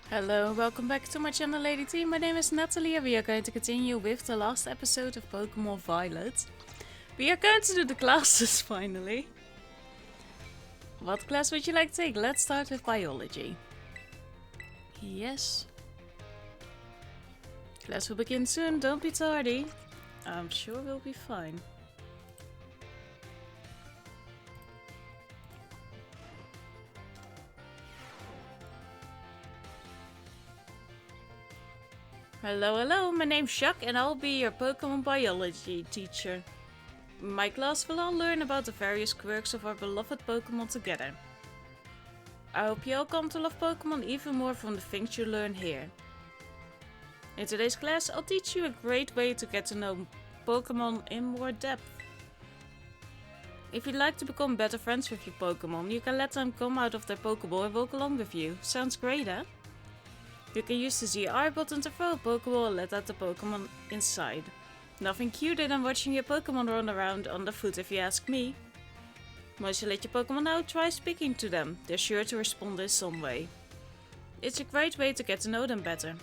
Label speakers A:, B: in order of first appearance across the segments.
A: Hello, welcome back to my channel, Lady T. My name is Nathalie and we are going to continue with the last episode of Pokémon Violet. We are going to do the classes finally. What class would you like to take? Let's start with biology. Yes. Class will begin soon, don't be tardy. I'm sure we'll be fine. Hello, my name's Jacques and I'll be your Pokémon Biology teacher. My class will all learn about the various quirks of our beloved Pokémon together. I hope you all come to love Pokémon even more from the things you learn here. In today's class, I'll teach you a great way to get to know Pokémon in more depth. If you'd like to become better friends with your Pokémon, you can let them come out of their Pokéball and walk along with you. Sounds great, eh? You can use the ZR button to throw a Pokéball and let out the Pokemon inside. Nothing cuter than watching your Pokemon run around underfoot if you ask me. Once you let your Pokemon out, try speaking to them. They're sure to respond in some way. It's a great way to get to know them better.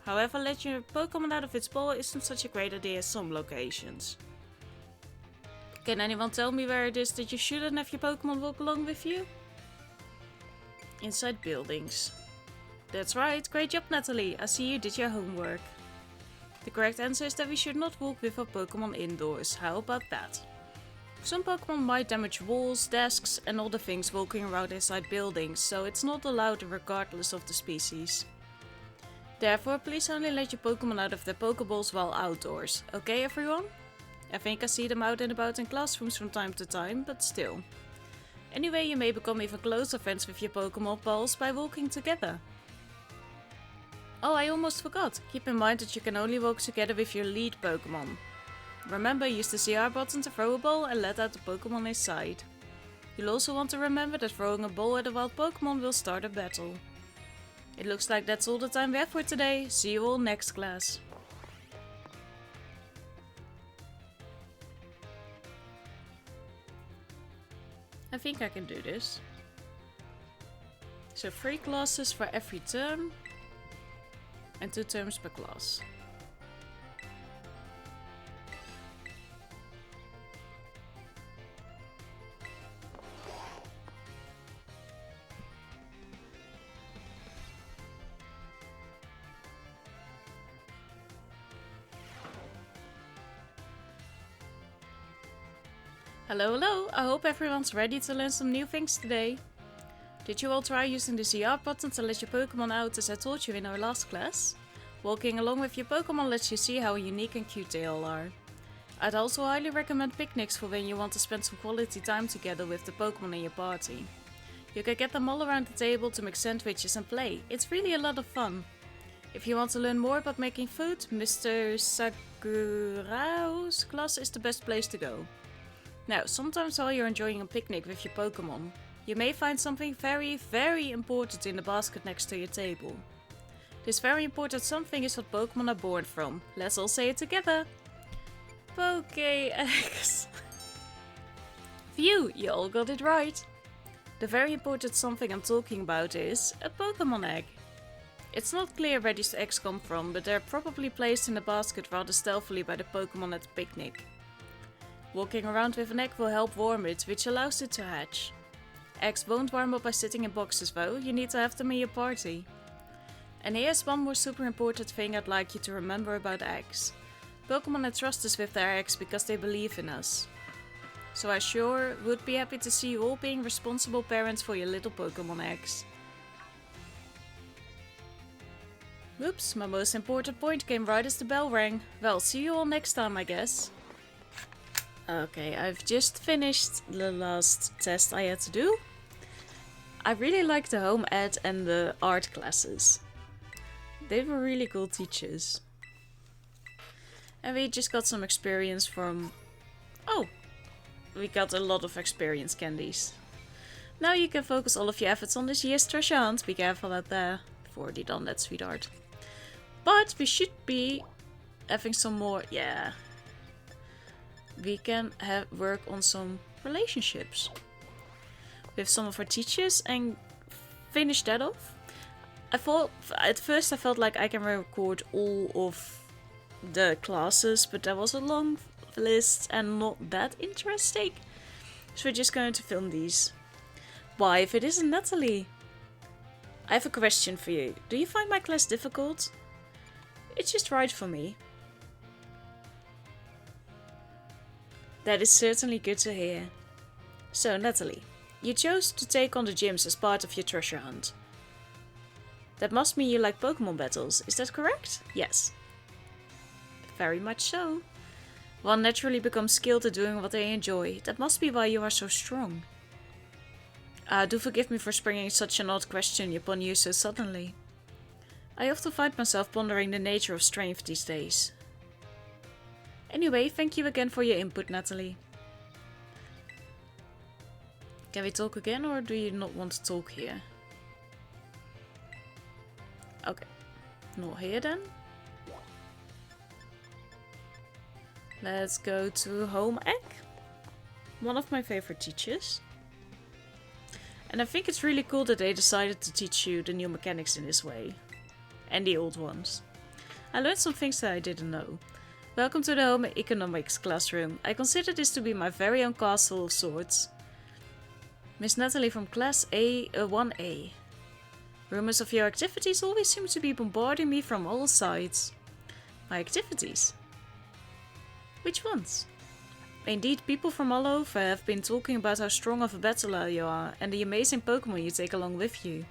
A: However, letting your Pokemon out of its ball isn't such a great idea as some locations. Can anyone tell me where it is that you shouldn't have your Pokemon walk along with you? Inside buildings. That's right, great job Nathalie, I see you did your homework. The correct answer is that we should not walk with our Pokemon indoors, how about that? Some Pokemon might damage walls, desks and other things walking around inside buildings, so it's not allowed regardless of the species. Therefore, please only let your Pokemon out of their Pokeballs while outdoors, okay everyone? I think I see them out and about in classrooms from time to time, but still. Anyway, you may become even closer friends with your Pokemon balls by walking together. Oh, I almost forgot. Keep in mind that you can only walk together with your lead Pokémon. Remember, use the CR button to throw a ball and let out the Pokémon inside. You'll also want to remember that throwing a ball at a wild Pokémon will start a battle. It looks like that's all the time we have for today. See you all next class. I think I can do this. So 3 classes for every term. And 2 terms per class. Hello, I hope everyone's ready to learn some new things today. Did you all try using the ZR button to let your Pokemon out as I taught you in our last class? Walking along with your Pokemon lets you see how unique and cute they all are. I'd also highly recommend picnics for when you want to spend some quality time together with the Pokemon in your party. You can get them all around the table to make sandwiches and play. It's really a lot of fun. If you want to learn more about making food, Mr. Sakurao's class is the best place to go. Now, sometimes while you're enjoying a picnic with your Pokemon, you may find something very important in the basket next to your table. This very important something is what Pokemon are born from. Let's all say it together. Poké-eggs. Phew, you all got it right. The very important something I'm talking about is a Pokemon egg. It's not clear where these eggs come from, but they're probably placed in a basket rather stealthily by the Pokemon at the picnic. Walking around with an egg will help warm it, which allows it to hatch. Eggs won't warm up by sitting in boxes though, you need to have them in your party. And here's one more super important thing I'd like you to remember about eggs. Pokemon entrust us with their eggs because they believe in us. So I sure would be happy to see you all being responsible parents for your little Pokemon eggs. Oops, my most important point came right as the bell rang. Well, see you all next time I guess. Okay, I've just finished the last test I had to do. I really like the home ed and the art classes. They were really cool teachers. And we just got some experience from... Oh! We got a lot of experience candies. Now you can focus all of your efforts on this year's treasure hunt. Be careful out there. I've already done that, sweetheart. But we should be having some more... Yeah. We can work on some relationships with some of our teachers and finish that off. At first I felt like I can record all of the classes, but that was a long list and not that interesting. So we're just going to film these. Why, if it isn't Nathalie? I have a question for you. Do you find my class difficult? It's just right for me. That is certainly good to hear. So, Nathalie, you chose to take on the gyms as part of your treasure hunt. That must mean you like Pokémon battles, is that correct? Yes. Very much so. One naturally becomes skilled at doing what they enjoy. That must be why you are so strong. Do forgive me for springing such an odd question upon you so suddenly. I often find myself pondering the nature of strength these days. Anyway, thank you again for your input, Nathalie. Can we talk again, or do you not want to talk here? Okay, not here then. Let's go to Home Ec. One of my favorite teachers. And I think it's really cool that they decided to teach you the new mechanics in this way. And the old ones. I learned some things that I didn't know. Welcome to the Home Economics classroom. I consider this to be my very own castle of sorts. Miss Nathalie from class 1A. Rumors of your activities always seem to be bombarding me from all sides. My activities? Which ones? Indeed, people from all over have been talking about how strong of a battler you are and the amazing Pokémon you take along with you.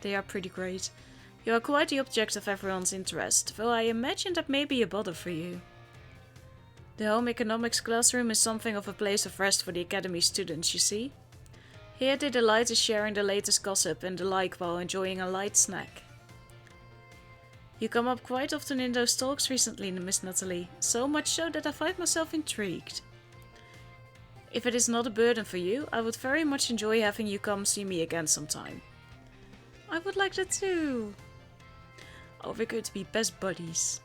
A: They are pretty great. You are quite the object of everyone's interest, though I imagine that may be a bother for you. The Home Economics classroom is something of a place of rest for the Academy students, you see. Here they delight in sharing the latest gossip and the like while enjoying a light snack. You come up quite often in those talks recently, Miss Nathalie, so much so that I find myself intrigued. If it is not a burden for you, I would very much enjoy having you come see me again sometime. I would like that too. Oh, we're going to be best buddies.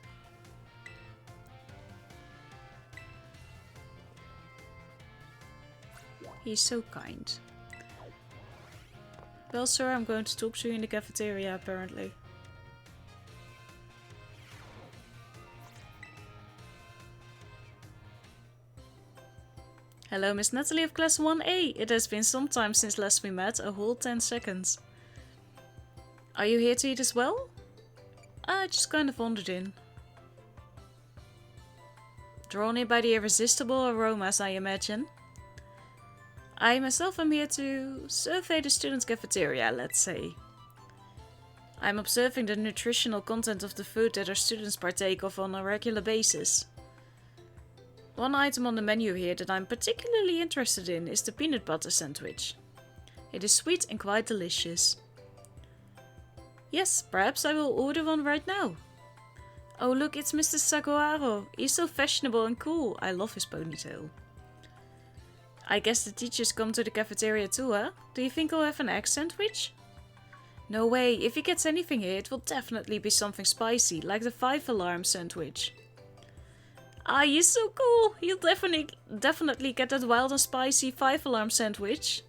A: He's so kind. Well, sir, I'm going to talk to you in the cafeteria, apparently. Hello, Miss Nathalie of class 1A. It has been some time since last we met, a whole 10 seconds. Are you here to eat as well? I just kind of wandered in. Drawn in by the irresistible aromas, I imagine. I myself am here to survey the student cafeteria, let's say. I'm observing the nutritional content of the food that our students partake of on a regular basis. One item on the menu here that I'm particularly interested in is the peanut butter sandwich. It is sweet and quite delicious. Yes, perhaps I will order one right now. Oh look, it's Mr. Saguaro. He's so fashionable and cool. I love his ponytail. I guess the teachers come to the cafeteria too, huh? Do you think I'll have an egg sandwich? No way, if he gets anything here it will definitely be something spicy, like the 5-alarm sandwich. Ah, he's so cool! He'll definitely get that wild and spicy 5-alarm sandwich.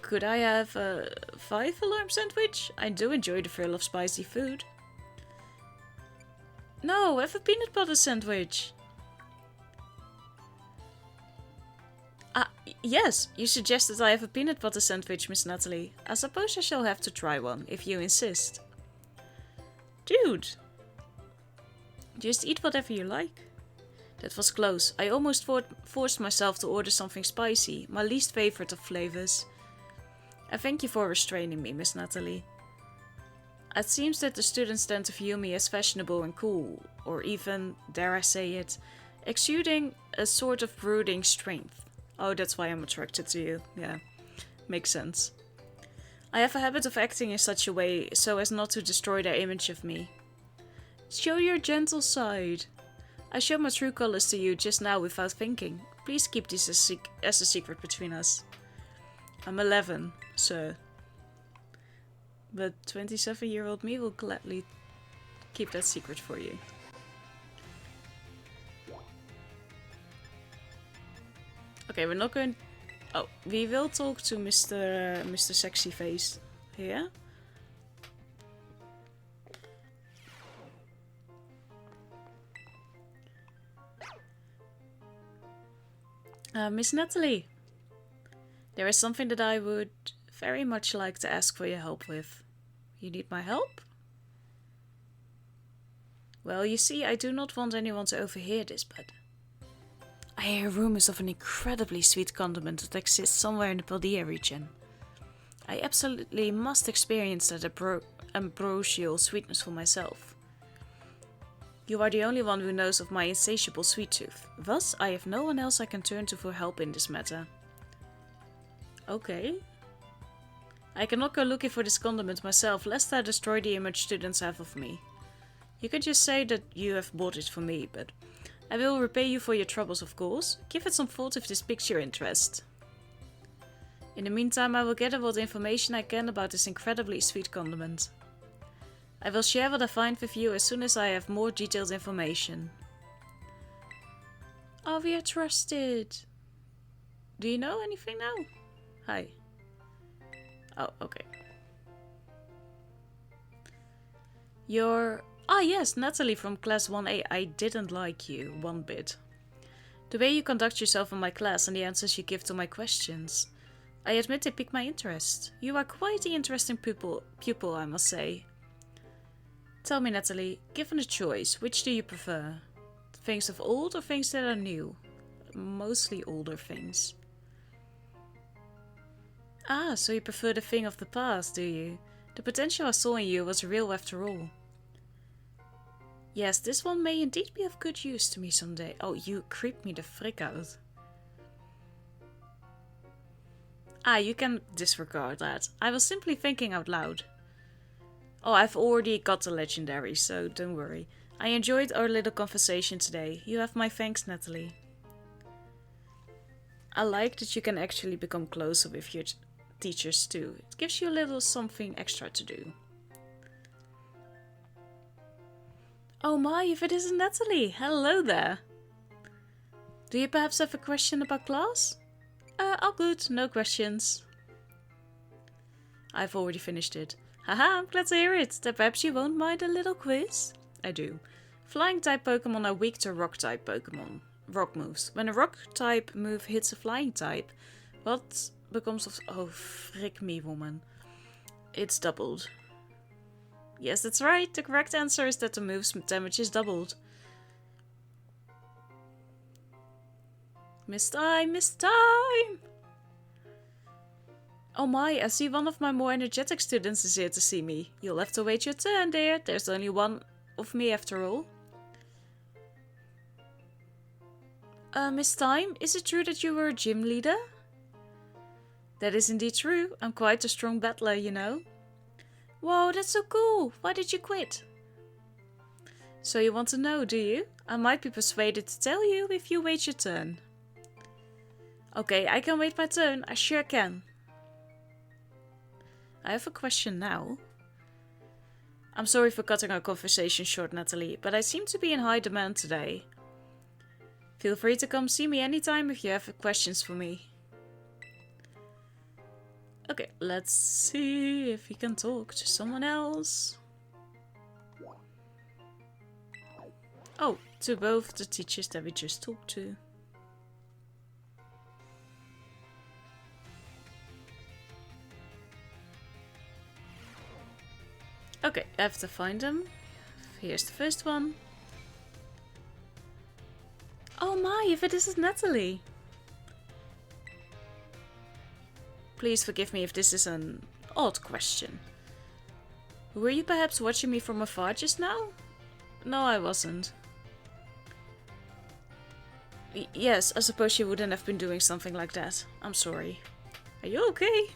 A: Could I have a 5-alarm sandwich? I do enjoy the thrill of spicy food. No, have a peanut butter sandwich. Yes, you suggested I have a peanut butter sandwich, Miss Nathalie. I suppose I shall have to try one, if you insist. Dude! Just eat whatever you like. That was close. I almost forced myself to order something spicy, my least favorite of flavors. I thank you for restraining me, Miss Nathalie. It seems that the students tend to view me as fashionable and cool, or even, dare I say it, exuding a sort of brooding strength. Oh, that's why I'm attracted to you. Yeah, makes sense. I have a habit of acting in such a way so as not to destroy their image of me. Show your gentle side. I showed my true colors to you just now without thinking. Please keep this as a secret between us. I'm 11, sir. But 27-year-old me will gladly keep that secret for you. Okay, we're not going... Oh, we will talk to Mr. Sexy Face here. Miss Nathalie, there is something that I would very much like to ask for your help with. You need my help? Well, you see, I do not want anyone to overhear this, but I hear rumors of an incredibly sweet condiment that exists somewhere in the Paldea region. I absolutely must experience that ambrosial sweetness for myself. You are the only one who knows of my insatiable sweet tooth. Thus, I have no one else I can turn to for help in this matter. Okay. I cannot go looking for this condiment myself, lest I destroy the image students have of me. You can just say that you have bought it for me, but I will repay you for your troubles, of course. Give it some thought if this piques your interest. In the meantime, I will gather what information I can about this incredibly sweet condiment. I will share what I find with you as soon as I have more detailed information. Oh, we are trusted. Do you know anything now? Hi. Oh, okay. You're... Ah yes, Nathalie from class 1A. I didn't like you one bit. The way you conduct yourself in my class and the answers you give to my questions. I admit they pique my interest. You are quite the interesting pupil, I must say. Tell me, Nathalie, given a choice, which do you prefer? Things of old or things that are new? Mostly older things. Ah, so you prefer the thing of the past, do you? The potential I saw in you was real after all. Yes, this one may indeed be of good use to me someday. Oh, you creep me the frick out. Ah, you can disregard that. I was simply thinking out loud. Oh, I've already got the legendary, so don't worry. I enjoyed our little conversation today. You have my thanks, Nathalie. I like that you can actually become closer with your teachers too. It gives you a little something extra to do. Oh my, if it isn't Nathalie! Hello there! Do you perhaps have a question about class? All good, no questions. I've already finished it. Haha, I'm glad to hear it. Then perhaps you won't mind a little quiz? I do. Flying type Pokémon are weak to rock type Pokémon. Rock moves. When a rock type move hits a flying type, what becomes of... Oh, frick me, woman. It's doubled. Yes, that's right. The correct answer is that the move's damage is doubled. Miss time, miss time! Oh my, I see one of my more energetic students is here to see me. You'll have to wait your turn, dear. There's only one of me after all. Miss Time, is it true that you were a gym leader? That is indeed true. I'm quite a strong battler, you know. Whoa, that's so cool. Why did you quit? So you want to know, do you? I might be persuaded to tell you if you wait your turn. Okay, I can wait my turn. I sure can. I have a question now. I'm sorry for cutting our conversation short, Nathalie, but I seem to be in high demand today. Feel free to come see me anytime if you have questions for me. Okay, let's see if we can talk to someone else. Oh, to both the teachers that we just talked to. Okay, I have to find them. Here's the first one. Oh my, if it isn't Nathalie. Please forgive me if this is an odd question. Were you perhaps watching me from afar just now? No, I wasn't. Yes, I suppose you wouldn't have been doing something like that. I'm sorry. Are you okay?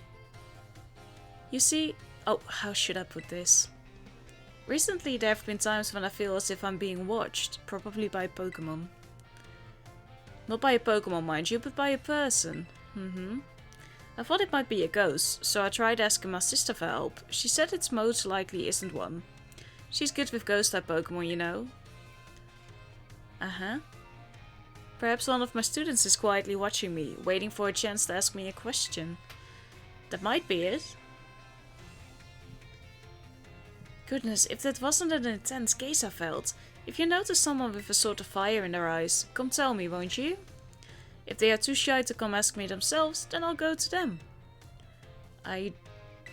A: You see... Oh, how should I put this? Recently there have been times when I feel as if I'm being watched, probably by Pokémon. Not by a Pokémon, mind you, but by a person. I thought it might be a ghost, so I tried asking my sister for help. She said it's most likely isn't one. She's good with ghost-type Pokémon, you know. Perhaps one of my students is quietly watching me, waiting for a chance to ask me a question. That might be it. Goodness, if that wasn't an intense gaze I felt. If you notice someone with a sort of fire in their eyes, come tell me, won't you? If they are too shy to come ask me themselves, then I'll go to them. I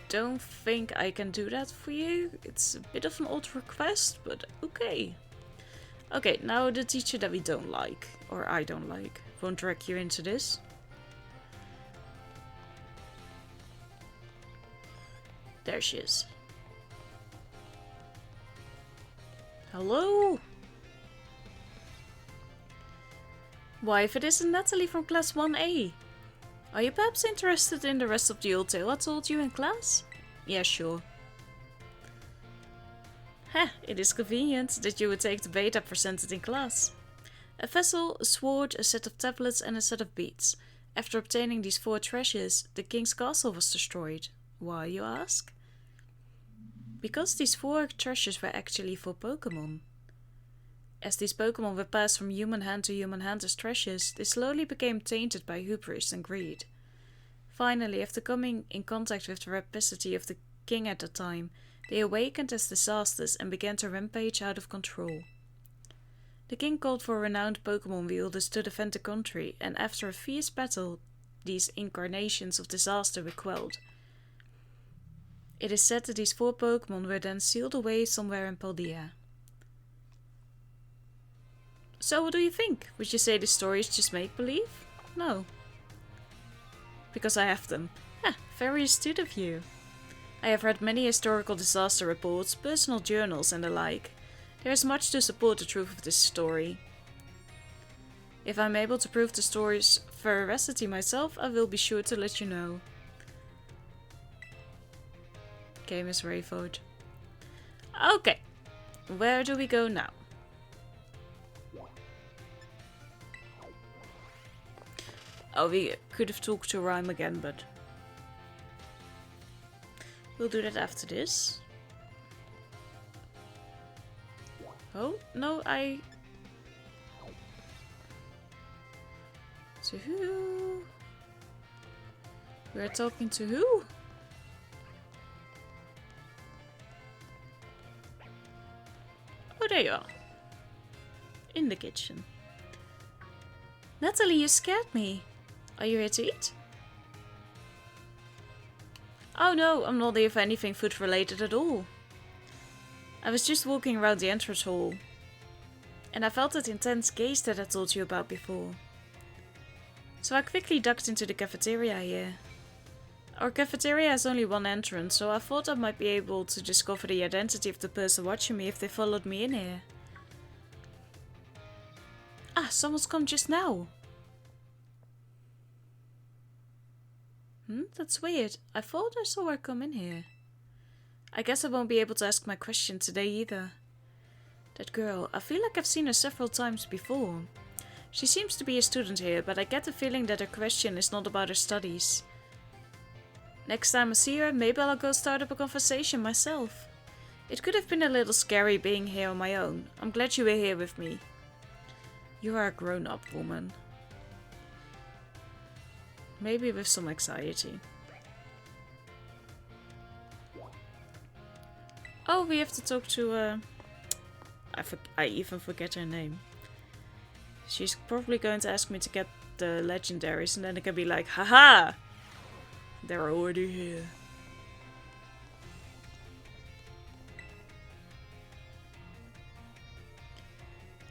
A: don't think I can do that for you. It's a bit of an odd request, but okay. Okay, now the teacher that we don't like, or I don't like, won't drag you into this. There she is. Hello? Why, if it isn't Nathalie from class 1A. Are you perhaps interested in the rest of the old tale I told you in class? Yeah, sure. Heh, it is convenient that you would take the bait I presented in class. A vessel, a sword, a set of tablets and a set of beads. After obtaining these 4 treasures, the king's castle was destroyed. Why, you ask? Because these 4 treasures were actually for Pokémon. As these Pokémon were passed from human hand to human hand as treasures, they slowly became tainted by hubris and greed. Finally, after coming in contact with the rapacity of the king at the time, they awakened as disasters and began to rampage out of control. The king called for renowned Pokémon wielders to defend the country, and after a fierce battle, these incarnations of disaster were quelled. It is said that these 4 Pokémon were then sealed away somewhere in Paldea. So what do you think? Would you say the story is just make-believe? No. Because I have them. Very astute of you. I have read many historical disaster reports, personal journals and the like. There is much to support the truth of this story. If I am able to prove the story's veracity myself, I will be sure to let you know. Okay, Miss Rayford. Okay, where do we go now? Oh, we could have talked to Rhyme again, but we'll do that after this. Oh, no, To who? We're talking to who? Oh, there you are. In the kitchen. Nathalie, you scared me. Are you here to eat? Oh no, I'm not here for anything food related at all. I was just walking around the entrance hall. And I felt that intense gaze that I told you about before. So I quickly ducked into the cafeteria here. Our cafeteria has only one entrance, so I thought I might be able to discover the identity of the person watching me if they followed me in here. Ah, someone's come just now. That's weird. I thought I saw her come in here. I guess I won't be able to ask my question today either. That girl, I feel like I've seen her several times before. She seems to be a student here, but I get the feeling that her question is not about her studies. Next time I see her, maybe I'll go start up a conversation myself. It could have been a little scary being here on my own. I'm glad you were here with me. You are a grown-up woman. Maybe with some anxiety. Oh, we have to talk to, I even forget her name. She's probably going to ask me to get the legendaries and then I can be like, haha! They're already here.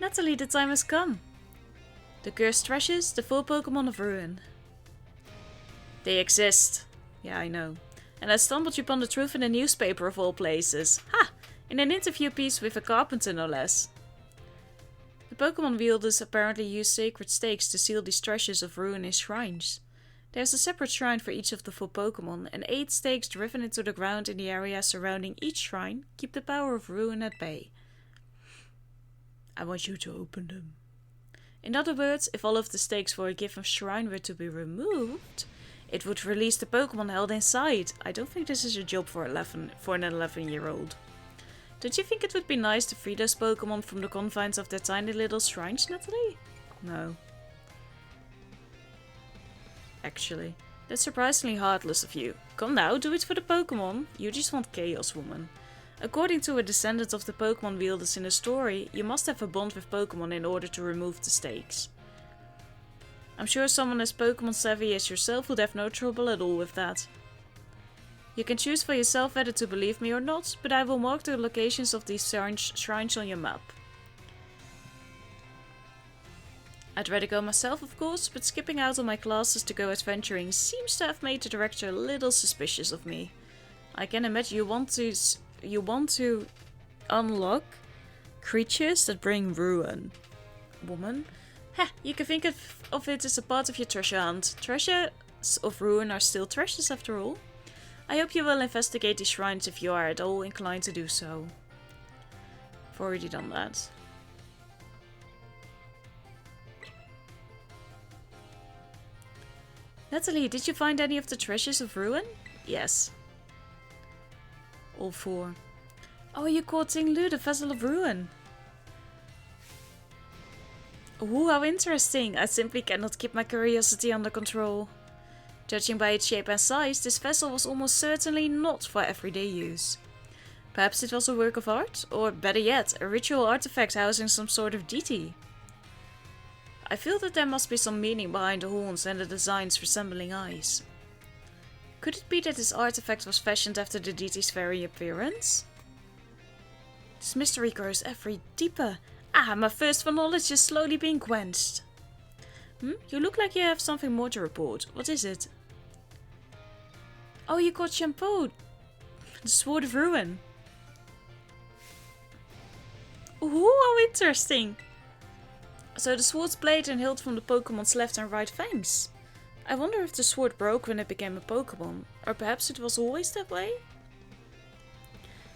A: Nathalie, the time has come. The cursed treasures, the 4 Pokémon of Ruin. They exist. Yeah, I know. And I stumbled upon the truth in a newspaper of all places. Ha! In an interview piece with a carpenter, no less. The Pokémon wielders apparently use sacred stakes to seal these treasures of Ruin in shrines. There's a separate shrine for each of the 4 Pokémon, and 8 stakes driven into the ground in the area surrounding each shrine keep the power of Ruin at bay. I want you to open them. In other words, if all of the stakes for a given shrine were to be removed, it would release the Pokémon held inside. I don't think this is a job for an 11-year-old. Don't you think it would be nice to free those Pokémon from the confines of their tiny little shrines, Nathalie? No. Actually, that's surprisingly heartless of you. Come now, do it for the Pokémon. You just want chaos, woman. According to a descendant of the Pokémon wielders in the story, you must have a bond with Pokémon in order to remove the stakes. I'm sure someone as Pokémon savvy as yourself would have no trouble at all with that. You can choose for yourself whether to believe me or not, but I will mark the locations of these shrines on your map. I'd rather go myself, of course, but skipping out on my classes to go adventuring seems to have made the director a little suspicious of me. I can imagine you want to unlock creatures that bring ruin. Woman? Heh, you can think of it as a part of your treasure hunt. Treasures of ruin are still treasures after all. I hope you will investigate these shrines if you are at all inclined to do so. I've already done that. Nathalie, did you find any of the treasures of ruin? Yes. All 4. Oh, you caught Tinglu, the vessel of ruin. Ooh, how interesting. I simply cannot keep my curiosity under control. Judging by its shape and size, this vessel was almost certainly not for everyday use. Perhaps it was a work of art, or better yet, a ritual artifact housing some sort of deity. I feel that there must be some meaning behind the horns and the designs resembling eyes. Could it be that this artifact was fashioned after the deity's very appearance? This mystery grows every deeper. Ah, my thirst for knowledge is slowly being quenched. You look like you have something more to report. What is it? Oh, you caught Shampoo, the Sword of Ruin. Ooh, how interesting! So the sword's blade and hilt from the Pokemon's left and right fangs. I wonder if the sword broke when it became a Pokemon, or perhaps it was always that way?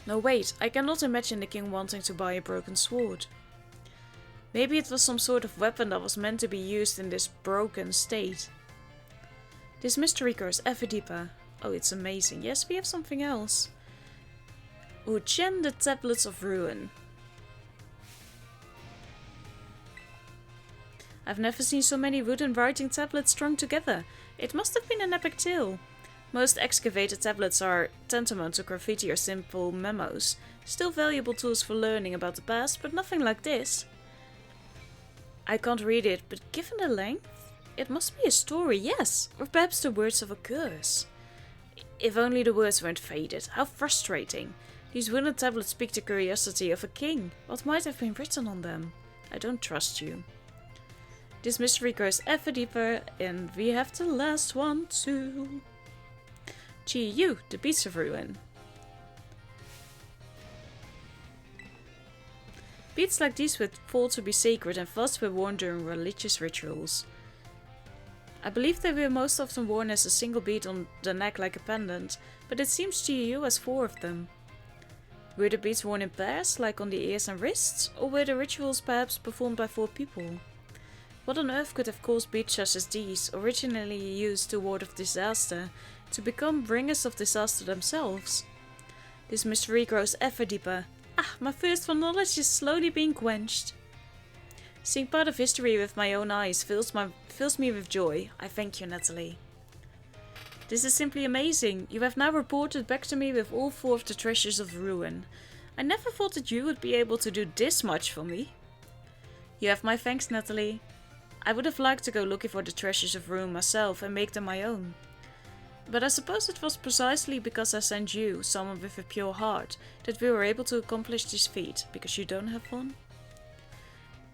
A: No, wait, I cannot imagine the king wanting to buy a broken sword. Maybe it was some sort of weapon that was meant to be used in this broken state. This mystery goes ever deeper. Oh, it's amazing. Yes, we have something else. Uchen, the Tablets of Ruin. I've never seen so many wooden writing tablets strung together. It must have been an epic tale. Most excavated tablets are tantamount to graffiti or simple memos. Still valuable tools for learning about the past, but nothing like this. I can't read it, but given the length, it must be a story, yes. Or perhaps the words of a curse. If only the words weren't faded. How frustrating. These wooden tablets speak the curiosity of a king. What might have been written on them? I don't trust you. This mystery goes ever deeper, and we have the last one too. Chi-Yu, the Beasts of Ruin. Beads like these were thought to be sacred and thus were worn during religious rituals. I believe they were most often worn as a single bead on the neck like a pendant, but it seems Chi-Yu has 4 of them. Were the beads worn in pairs, like on the ears and wrists, or were the rituals perhaps performed by 4 people? What on earth could have caused beads such as these, originally used to ward off disaster, to become bringers of disaster themselves? This mystery grows ever deeper. Ah, my thirst for knowledge is slowly being quenched. Seeing part of history with my own eyes fills me with joy. I thank you, Nathalie. This is simply amazing. You have now reported back to me with all 4 of the treasures of ruin. I never thought that you would be able to do this much for me. You have my thanks, Nathalie. I would have liked to go looking for the treasures of ruin myself and make them my own. But I suppose it was precisely because I sent you, someone with a pure heart, that we were able to accomplish this feat, because you don't have one?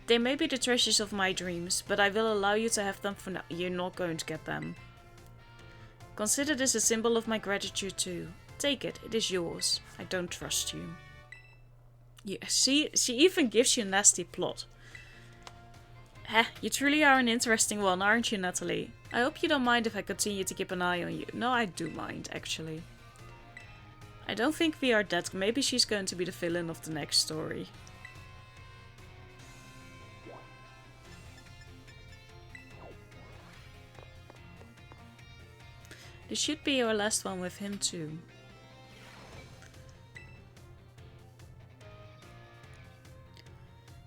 A: They may be the treasures of my dreams, but I will allow you to have them for now. You're not going to get them. Consider this a symbol of my gratitude too. Take it, it is yours. I don't trust you. Yeah, she even gives you a nasty plot. Heh, you truly are an interesting one, aren't you, Nathalie? I hope you don't mind if I continue to keep an eye on you. No, I do mind, actually. I don't think we are dead. Maybe she's going to be the villain of the next story. This should be our last one with him too.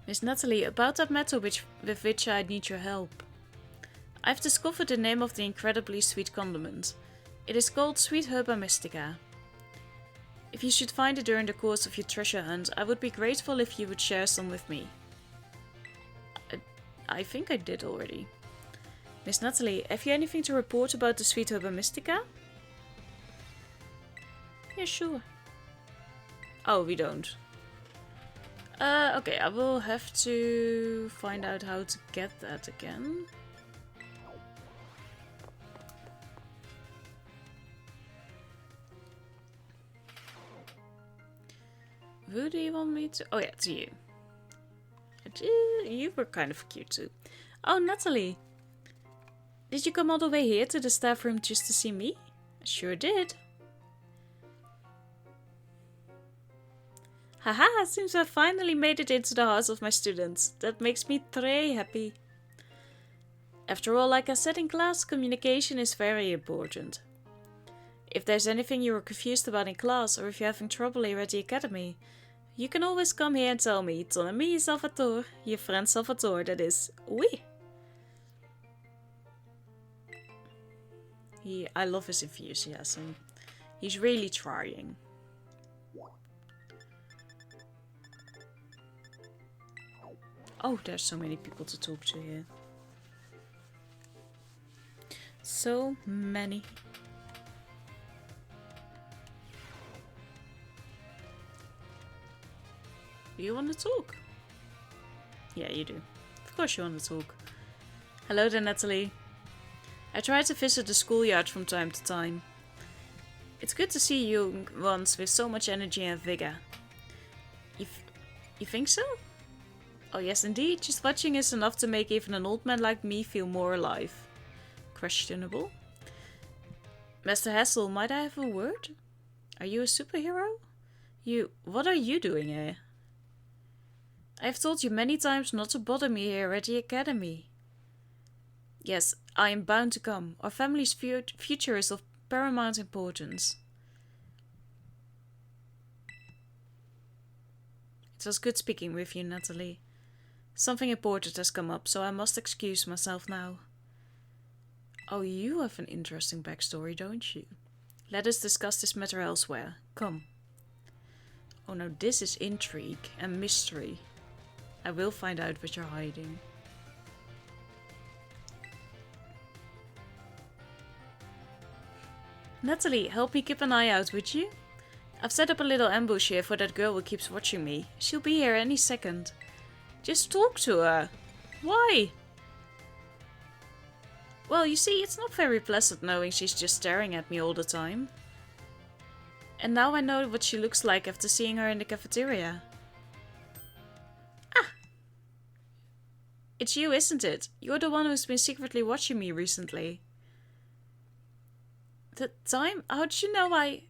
A: Miss Nathalie, about that matter with which I need your help. I've discovered the name of the incredibly sweet condiment. It is called sweet Herba Mystica. If you should find it during the course of your treasure hunt, I would be grateful if you would share some with me. I think I did already. Miss Nathalie, have you anything to report about the sweet Herba Mystica? Yeah, sure. Oh, we don't. Okay, I will have to find out how to get that again. Who do you want me to? Oh yeah, to you. You were kind of cute too. Oh, Nathalie. Did you come all the way here to the staff room just to see me? I sure did. Haha, seems I finally made it into the hearts of my students. That makes me très happy. After all, like I said in class, communication is very important. If there's anything you were confused about in class, or if you're having trouble here at the academy, you can always come here and tell me. Ton ami Salvatore, your friend Salvatore, that is. Oui. I love his enthusiasm. He's really trying. Oh, there's so many people to talk to here. So many. Do you want to talk? Yeah, you do. Of course you want to talk. Hello there, Nathalie. I try to visit the schoolyard from time to time. It's good to see young ones with so much energy and vigor. You think so? Oh yes, indeed. Just watching is enough to make even an old man like me feel more alive. Questionable. Master Hassel, might I have a word? Are you a superhero? What are you doing here? I have told you many times not to bother me here at the academy. Yes, I am bound to come. Our family's future is of paramount importance. It was good speaking with you, Nathalie. Something important has come up, so I must excuse myself now. Oh, you have an interesting backstory, don't you? Let us discuss this matter elsewhere. Come. Oh no, this is intrigue and mystery. I will find out what you're hiding. Nathalie, help me keep an eye out, would you? I've set up a little ambush here for that girl who keeps watching me. She'll be here any second. Just talk to her. Why? Well, you see, it's not very pleasant knowing she's just staring at me all the time. And now I know what she looks like after seeing her in the cafeteria. Ah! It's you, isn't it? You're the one who's been secretly watching me recently. The time? How did you know I...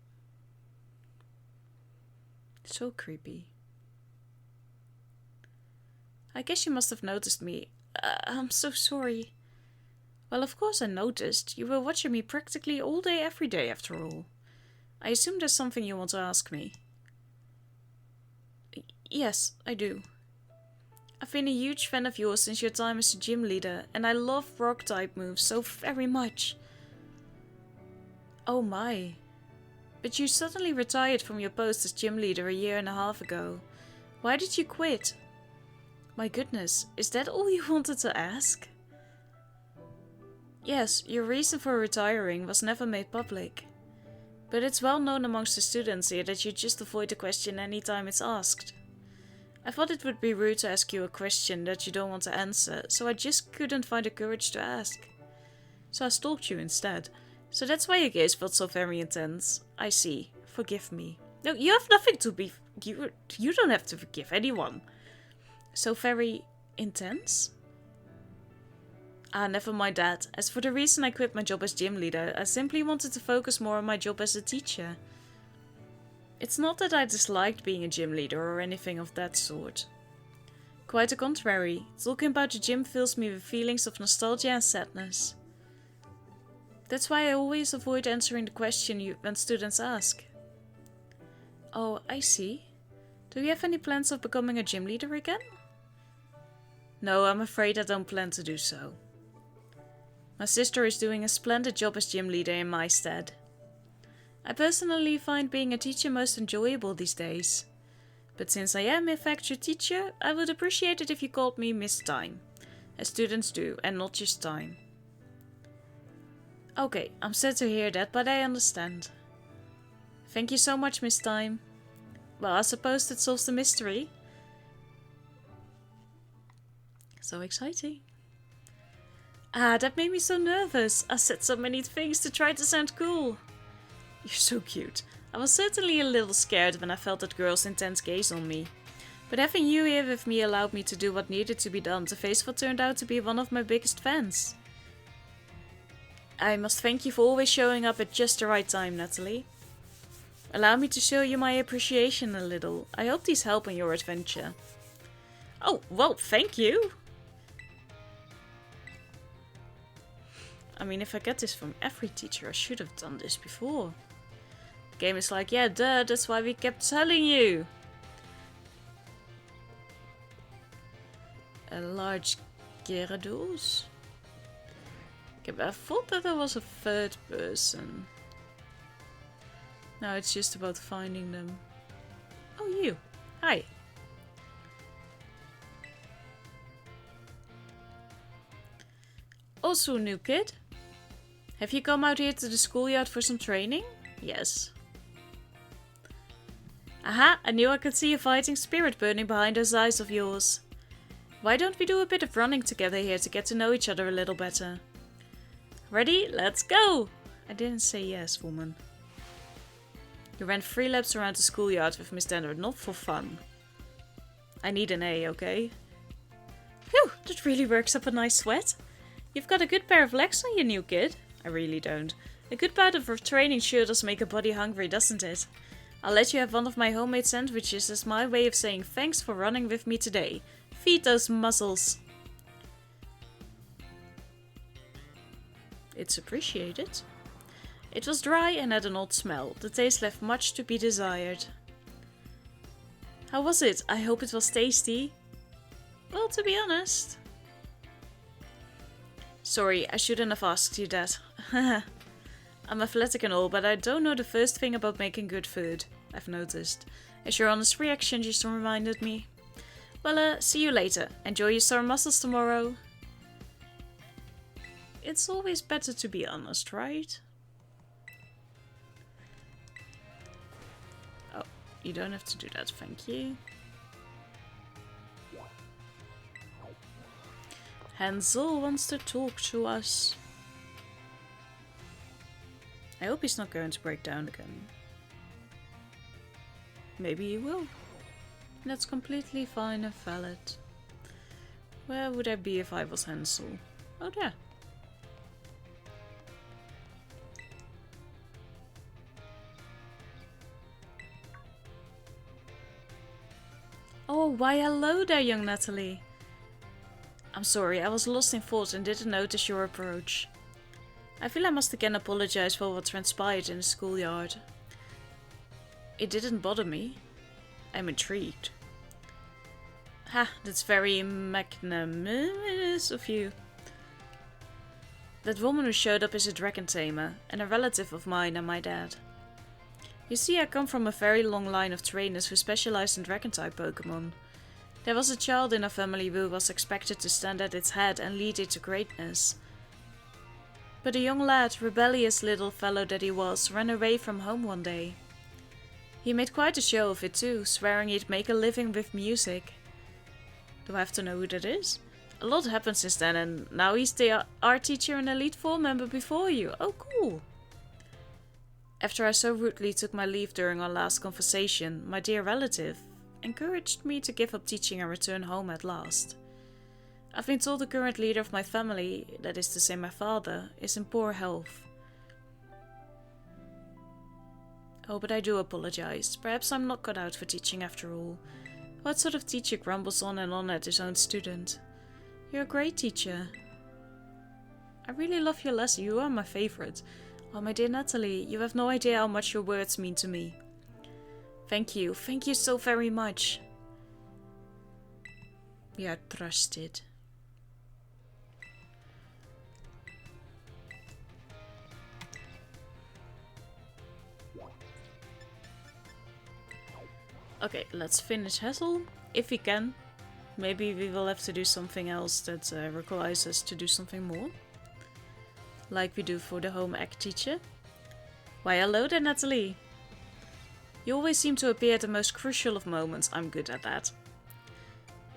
A: So creepy. I guess you must have noticed me. I'm so sorry. Well, of course I noticed. You were watching me practically all day every day after all. I assume there's something you want to ask me. Yes, I do. I've been a huge fan of yours since your time as a gym leader, and I love rock type moves so very much. Oh my. But you suddenly retired from your post as gym leader a year and a half ago. Why did you quit? My goodness, is that all you wanted to ask? Yes, your reason for retiring was never made public. But it's well known amongst the students here that you just avoid the question anytime it's asked. I thought it would be rude to ask you a question that you don't want to answer, so I just couldn't find the courage to ask. So I stalked you instead. So that's why your gaze felt so very intense. I see. Forgive me. No, you have nothing to be... You don't have to forgive anyone. So very intense? Ah, never mind that. As for the reason I quit my job as gym leader, I simply wanted to focus more on my job as a teacher. It's not that I disliked being a gym leader or anything of that sort. Quite the contrary. Talking about the gym fills me with feelings of nostalgia and sadness. That's why I always avoid answering the question when students ask. Oh, I see. Do you have any plans of becoming a gym leader again? No, I'm afraid I don't plan to do so. My sister is doing a splendid job as gym leader in my stead. I personally find being a teacher most enjoyable these days. But since I am in fact your teacher, I would appreciate it if you called me Miss Time. As students do, and not just Time. Okay, I'm sad to hear that, but I understand. Thank you so much, Miss Time. Well, I suppose that solves the mystery. So exciting. Ah, that made me so nervous. I said so many things to try to sound cool. You're so cute. I was certainly a little scared when I felt that girl's intense gaze on me. But having you here with me allowed me to do what needed to be done to face what turned out to be one of my biggest fans. I must thank you for always showing up at just the right time, Nathalie. Allow me to show you my appreciation a little. I hope these help on your adventure. Oh, well, thank you. I mean, if I get this from every teacher, I should have done this before. The game is like, yeah, duh, that's why we kept telling you. A large Gyarados? Okay, but I thought that there was a third person. Now it's just about finding them. Oh, you. Hi. Also, new kid. Have you come out here to the schoolyard for some training? Yes. Aha, I knew I could see a fighting spirit burning behind those eyes of yours. Why don't we do a bit of running together here to get to know each other a little better? Ready? Let's go! I didn't say yes, woman. You ran 3 laps around the schoolyard with Miss Denver, not for fun. I need an A, okay? Phew, that really works up a nice sweat. You've got a good pair of legs on you, new kid. I really don't. A good bout of training sure does make a body hungry, doesn't it? I'll let you have one of my homemade sandwiches as my way of saying thanks for running with me today. Feed those muscles. It's appreciated. It was dry and had an odd smell. The taste left much to be desired. How was it? I hope it was tasty. Well, to be honest. Sorry, I shouldn't have asked you that. I'm athletic and all, but I don't know the first thing about making good food, I've noticed. As your honest reaction just reminded me. Well, see you later. Enjoy your sore muscles tomorrow. It's always better to be honest, right? Oh, you don't have to do that, thank you. Hansel wants to talk to us. I hope he's not going to break down again. Maybe he will. That's completely fine and valid. Where would I be if I was Hansel? Oh, there. Oh, why hello there, young Nathalie. I'm sorry, I was lost in thought and didn't notice your approach. I feel I must again apologize for what transpired in the schoolyard. It didn't bother me. I'm intrigued. Ha, that's very magnanimous of you. That woman who showed up is a dragon tamer, and a relative of mine and my dad. You see, I come from a very long line of trainers who specialize in dragon-type Pokémon. There was a child in our family who was expected to stand at its head and lead it to greatness. But a young lad, rebellious little fellow that he was, ran away from home one day. He made quite a show of it too, swearing he'd make a living with music. Do I have to know who that is? A lot happened since then, and now he's the art teacher and Elite Four member before you. Oh, cool. After I so rudely took my leave during our last conversation, my dear relative encouraged me to give up teaching and return home at last. I've been told the current leader of my family, that is to say my father, is in poor health. Oh, but I do apologize. Perhaps I'm not cut out for teaching after all. What sort of teacher grumbles on and on at his own student? You're a great teacher. I really love your lesson. You are my favorite. Oh, my dear Nathalie, you have no idea how much your words mean to me. Thank you. Thank you so very much. We are trusted. Okay, let's finish Hassel, if we can. Maybe we will have to do something else that requires us to do something more. Like we do for the home ec teacher. Why, hello there, Nathalie. You always seem to appear at the most crucial of moments. I'm good at that.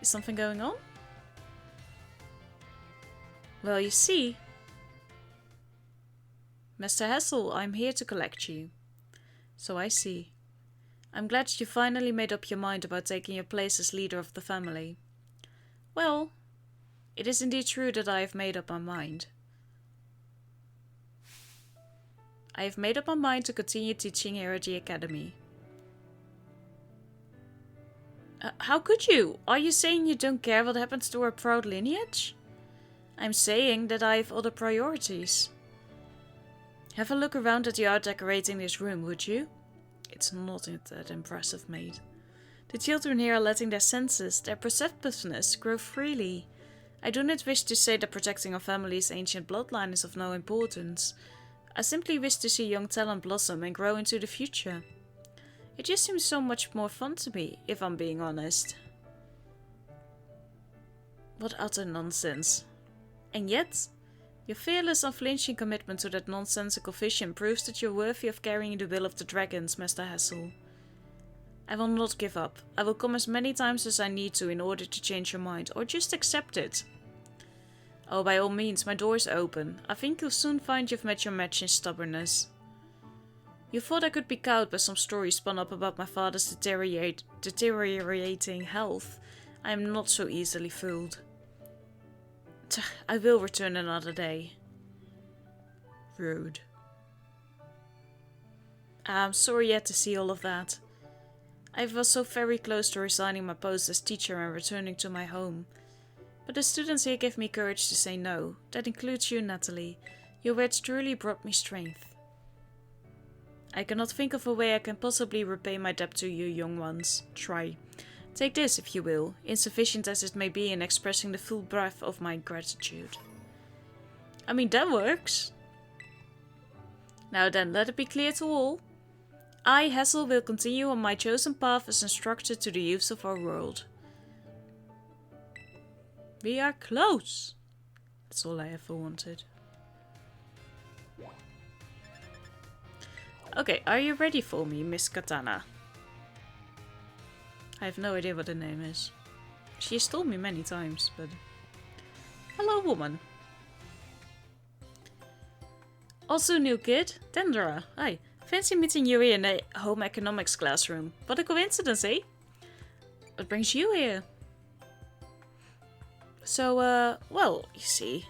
A: Is something going on? Well, you see... Mr. Hassel, I'm here to collect you. So I see. I'm glad you finally made up your mind about taking your place as leader of the family. Well, it is indeed true that I have made up my mind. I have made up my mind to continue teaching here at the academy. How could you? Are you saying you don't care what happens to our proud lineage? I'm saying that I have other priorities. Have a look around at the art decorating this room, would you? It's not that impressive, mate. The children here are letting their senses, their perceptiveness, grow freely. I do not wish to say that protecting our family's ancient bloodline is of no importance. I simply wish to see young talent blossom and grow into the future. It just seems so much more fun to me, if I'm being honest. What utter nonsense. And yet, your fearless, unflinching commitment to that nonsensical vision proves that you're worthy of carrying the will of the dragons, Mr. Hassel. I will not give up. I will come as many times as I need to in order to change your mind, or just accept it. Oh, by all means, my door is open. I think you'll soon find you've met your match in stubbornness. You thought I could be cowed by some stories spun up about my father's deteriorating health. I am not so easily fooled. I will return another day. Rude. I'm sorry you had to see all of that. I was so very close to resigning my post as teacher and returning to my home. But the students here gave me courage to say no. That includes you, Nathalie. Your words truly brought me strength. I cannot think of a way I can possibly repay my debt to you young ones. Try. Take this, if you will, insufficient as it may be in expressing the full breadth of my gratitude. I mean, that works. Now then, let it be clear to all. I, Hassel, will continue on my chosen path as instructor to the youths of our world. We are close. That's all I ever wanted. Okay, are you ready for me, Miss Katana? I have no idea what her name is. She has told me many times, but... Hello, woman. Also new kid, Tendra. Hi. Fancy meeting you here in the home economics classroom. What a coincidence, eh? What brings you here? So, well, you see.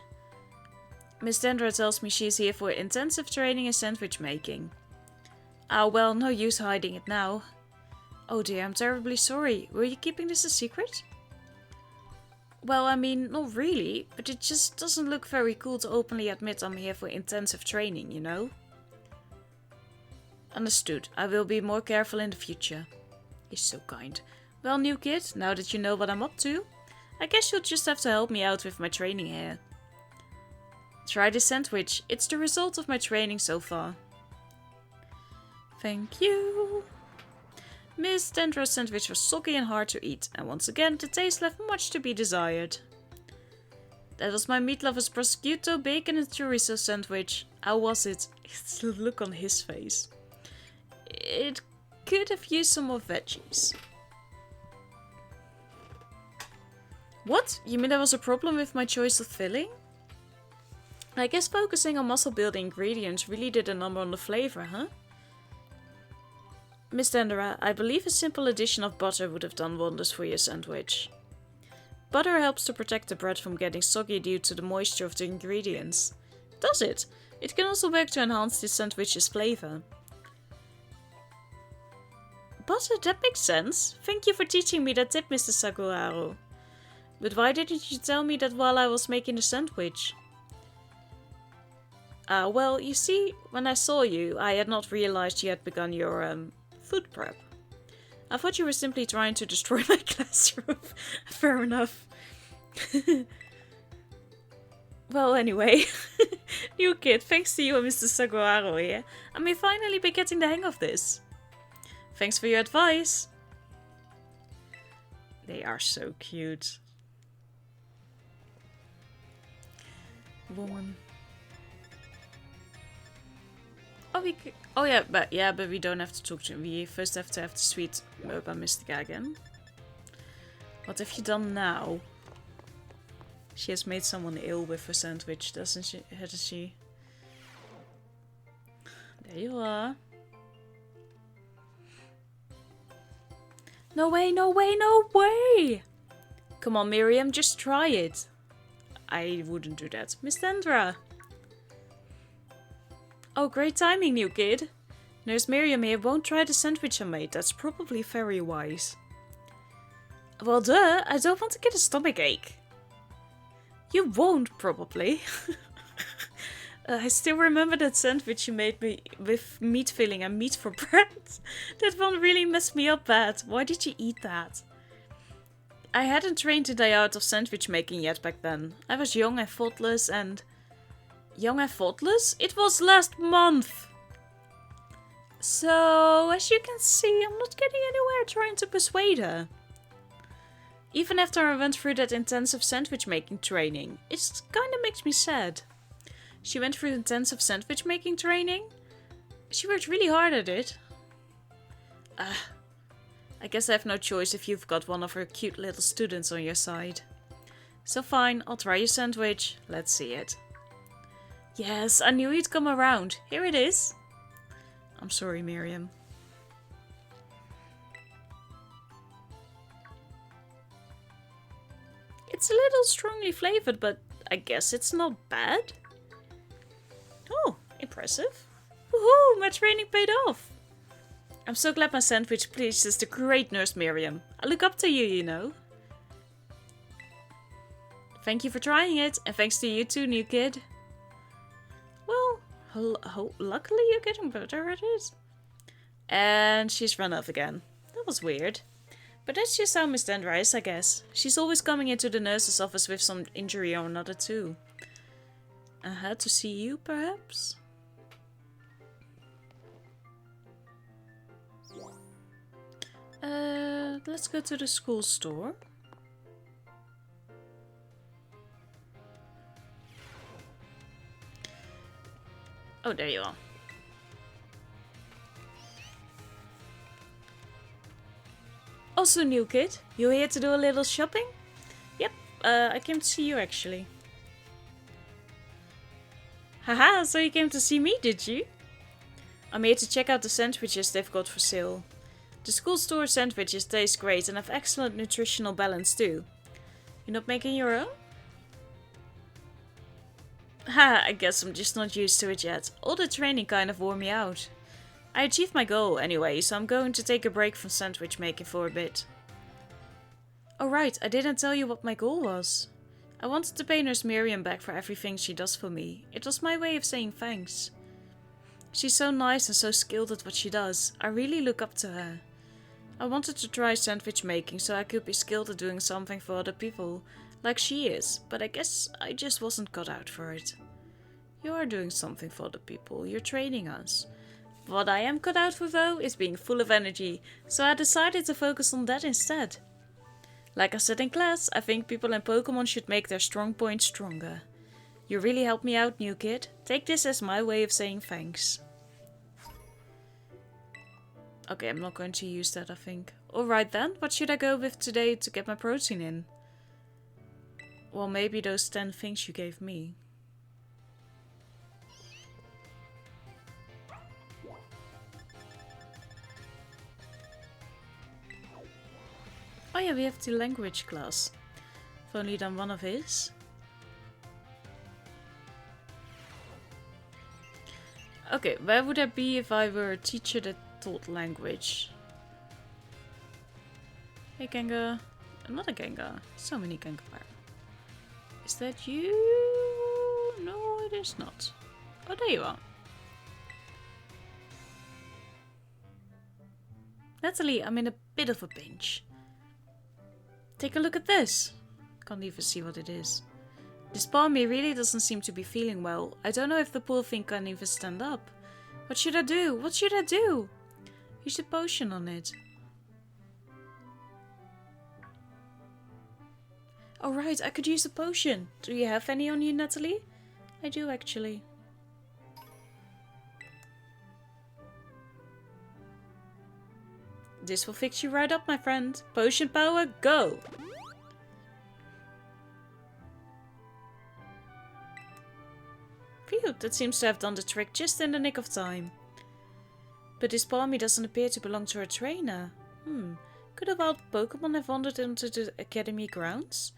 A: Miss Tendra tells me she's here for intensive training in sandwich making. Ah, well, no use hiding it now. Oh dear, I'm terribly sorry. Were you keeping this a secret? Well, I mean, not really, but it just doesn't look very cool to openly admit I'm here for intensive training, you know? Understood. I will be more careful in the future. You're so kind. Well, new kid, now that you know what I'm up to, I guess you'll just have to help me out with my training here. Try this sandwich. It's the result of my training so far. Thank you. Miss Tendra's sandwich was soggy and hard to eat, and once again the taste left much to be desired. That was my meat lover's prosciutto, bacon and chorizo sandwich. How was it? It's the look on his face. It could have used some more veggies. What? You mean there was a problem with my choice of filling? I guess focusing on muscle building ingredients really did a number on the flavor, huh? Miss Tendra, I believe a simple addition of butter would have done wonders for your sandwich. Butter helps to protect the bread from getting soggy due to the moisture of the ingredients. Does it? It can also work to enhance the sandwich's flavor. Butter, that makes sense. Thank you for teaching me that tip, Mr. Sakuraro. But why didn't you tell me that while I was making the sandwich? Well, you see, when I saw you, I had not realized you had begun your, food prep. I thought you were simply trying to destroy my classroom. Fair enough. Well, anyway. New kid, thanks to you and Mr. Sakuraro here, I may finally be getting the hang of this. Thanks for your advice. They are so cute. Woman. Oh yeah, but we don't have to talk to him. We first have to have the sweet Herba Mystica again. What have you done now? She has made someone ill with her sandwich, doesn't she? Hasn't she? There you are. No way, no way, no way! Come on, Miriam, just try it. I wouldn't do that. Miss Dendra. Oh, great timing, new kid. Nurse Miriam here won't try the sandwich I made. That's probably very wise. Well, duh. I don't want to get a stomachache. You won't, probably. I still remember that sandwich you made me with meat filling and meat for bread. That one really messed me up bad. Why did you eat that? I hadn't trained in the art of sandwich making yet back then. I was young and thoughtless and... Young and thoughtless? It was last month! So, as you can see, I'm not getting anywhere trying to persuade her. Even after I went through that intensive sandwich making training, it kinda makes me sad. She went through intensive sandwich making training? She worked really hard at it. I guess I have no choice if you've got one of her cute little students on your side. So fine, I'll try your sandwich. Let's see it. Yes, I knew you'd come around. Here it is. I'm sorry, Miriam. It's a little strongly flavored, but I guess it's not bad. Oh, impressive. Woohoo, my training paid off. I'm so glad my sandwich pleases the great Nurse Miriam. I look up to you, you know. Thank you for trying it, and thanks to you too, new kid. Well, luckily you're getting better at it. And she's run off again. That was weird. But that's just how Miss Dendra is, I guess. She's always coming into the nurse's office with some injury or another too. I had to see you, perhaps? Let's go to the school store. Oh, there you are. Also, new kid, you here to do a little shopping? Yep, I came to see you actually. Haha, so you came to see me, did you? I'm here to check out the sandwiches they've got for sale. The school store sandwiches taste great and have excellent nutritional balance too. You're not making your own? Ha, I guess I'm just not used to it yet. All the training kind of wore me out. I achieved my goal anyway, so I'm going to take a break from sandwich making for a bit. Oh right, I didn't tell you what my goal was. I wanted to pay Nurse Miriam back for everything she does for me. It was my way of saying thanks. She's so nice and so skilled at what she does. I really look up to her. I wanted to try sandwich making so I could be skilled at doing something for other people, like she is, but I guess I just wasn't cut out for it. You are doing something for other people, you're training us. What I am cut out for though is being full of energy, so I decided to focus on that instead. Like I said in class, I think people in Pokémon should make their strong points stronger. You really helped me out, new kid. Take this as my way of saying thanks. Okay, I'm not going to use that, I think. Alright then, what should I go with today to get my protein in? Well, maybe those 10 things you gave me. Oh yeah, we have the language class. I've only done one of his. Okay, where would I be if I were a teacher that taught language? Hey Gengar. Another Gengar. So many Gengar. Is that you? No, it is not. Oh, there you are. Nathalie, I'm in a bit of a pinch. Take a look at this. Can't even see what it is. This Palmy really doesn't seem to be feeling well. I don't know if the poor thing can even stand up. What should I do? What should I do? Use the potion on it. Alright, I could use a potion. Do you have any on you, Nathalie? I do, actually. This will fix you right up, my friend. Potion power, go! Phew, that seems to have done the trick just in the nick of time. But this Palmy doesn't appear to belong to a trainer. Could a wild Pokémon have wandered into the academy grounds?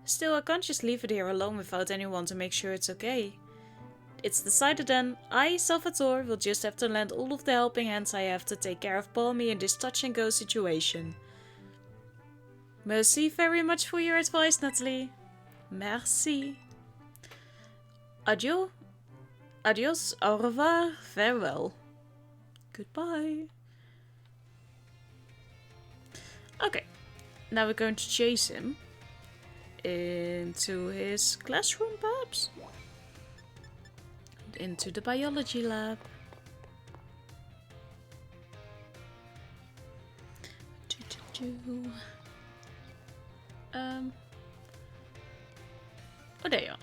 A: Still, I can't just leave it here alone without anyone to make sure it's okay. It's decided then. I, Salvatore, will just have to lend all of the helping hands I have to take care of Palmy in this touch-and-go situation. Merci very much for your advice, Nathalie. Merci. Adieu. Adios, au revoir, farewell. Goodbye. Okay, now we're going to chase him into his classroom, perhaps? Into the biology lab. Oh, there you are.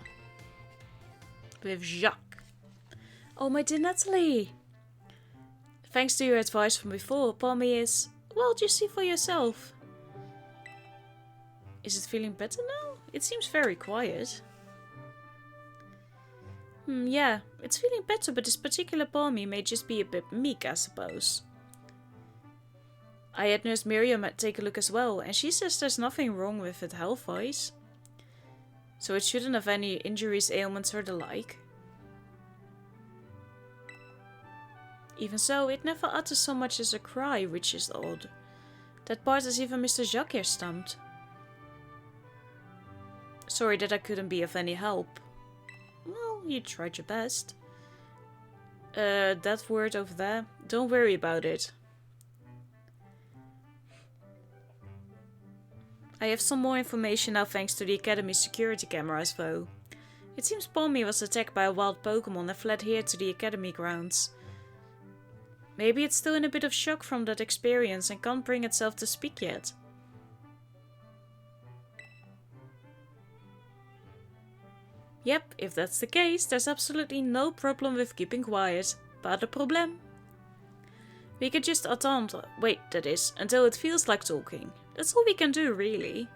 A: With Jacques. Oh, my dear Nathalie. Thanks to your advice from before, Palmy is... Well, just see for yourself. Is it feeling better now? It seems very quiet. Yeah, it's feeling better, but this particular Palmy may just be a bit meek, I suppose. I had Nurse Miriam take a look as well, and she says there's nothing wrong with it health-wise. So it shouldn't have any injuries, ailments or the like. Even so, it never utters so much as a cry, which is odd. That part is even Mr. Jacques here stumped. Sorry that I couldn't be of any help. Well, you tried your best. That word over there, don't worry about it. I have some more information now thanks to the Academy's security cameras though. It seems Palmy was attacked by a wild Pokémon and fled here to the Academy grounds. Maybe it's still in a bit of shock from that experience and can't bring itself to speak yet. Yep, if that's the case, there's absolutely no problem with keeping quiet. Pas de problème. We could just attendre, that is, until it feels like talking. That's all we can do, really.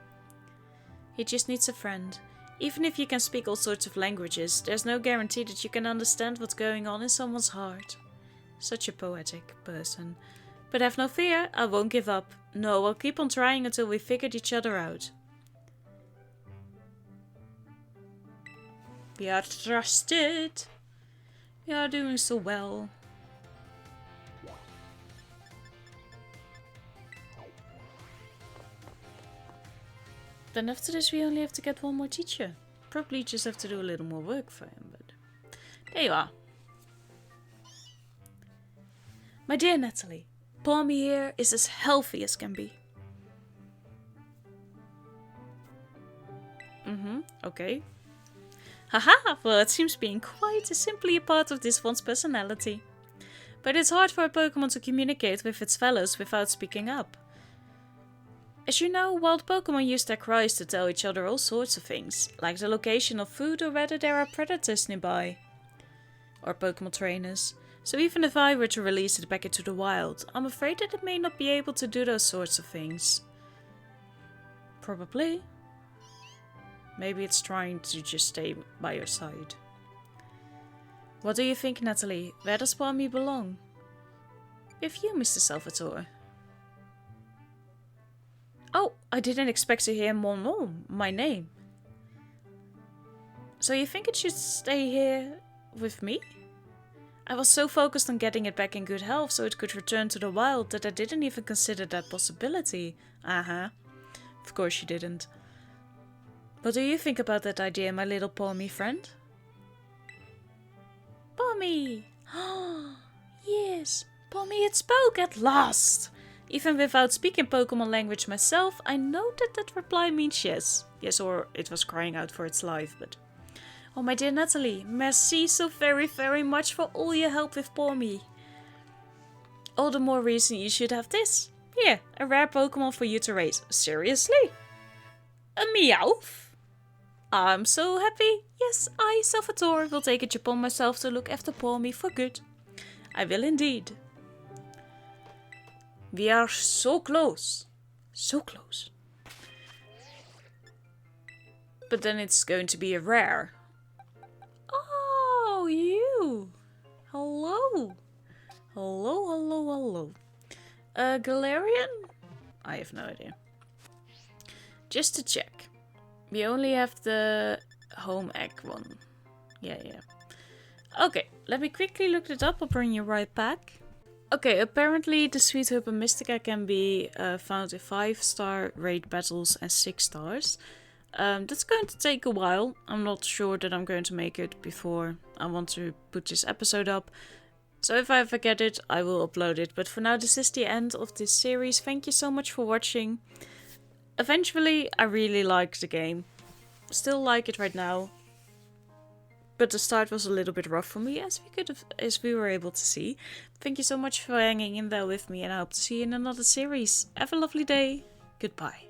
A: He just needs a friend. Even if you can speak all sorts of languages, there's no guarantee that you can understand what's going on in someone's heart. Such a poetic person. But have no fear, I won't give up. No, I'll keep on trying until we figured each other out. We are trusted. We are doing so well. Then after this we only have to get one more teacher. Probably just have to do a little more work for him, but... There you are. My dear Nathalie, Palmy here is as healthy as can be. Okay. Haha, well it seems being quite simply a part of this one's personality. But it's hard for a Pokémon to communicate with its fellows without speaking up. As you know, wild Pokémon use their cries to tell each other all sorts of things, like the location of food or whether there are predators nearby. Or Pokémon trainers. So even if I were to release it back into the wild, I'm afraid that it may not be able to do those sorts of things. Probably. Maybe it's trying to just stay by your side. What do you think, Nathalie? Where does Palmy belong? With you, Mr. Salvatore. Oh, I didn't expect to hear mon nom, my name. So you think it should stay here with me? I was so focused on getting it back in good health so it could return to the wild that I didn't even consider that possibility. Of course you didn't. What do you think about that idea, my little Palmy friend? Palmy! Yes, Palmy had spoke at last! Even without speaking Pokémon language myself, I know that that reply means yes. Yes, or it was crying out for its life, but... Oh, my dear Nathalie, merci so very much for all your help with Palmy. All the more reason you should have this. Here, a rare Pokémon for you to raise. Seriously? A Meowth? I'm so happy. Yes, I, Salvatore, will take it upon myself to look after Palmy for good. I will indeed. We are so close. So close. But then it's going to be a rare. Oh, you. Hello. Hello. Galarian? I have no idea. Just to check. We only have the home egg one. Yeah. Okay, let me quickly look it up. I'll bring you right back. Okay, apparently the sweet Herba Mystica can be found in 5-star raid battles and 6 stars. That's going to take a while. I'm not sure that I'm going to make it before I want to put this episode up. So if I ever get it, I will upload it. But for now, this is the end of this series. Thank you so much for watching. Eventually, I really liked the game. Still like it right now. But the start was a little bit rough for me, as we were able to see. Thank you so much for hanging in there with me, and I hope to see you in another series. Have a lovely day. Goodbye.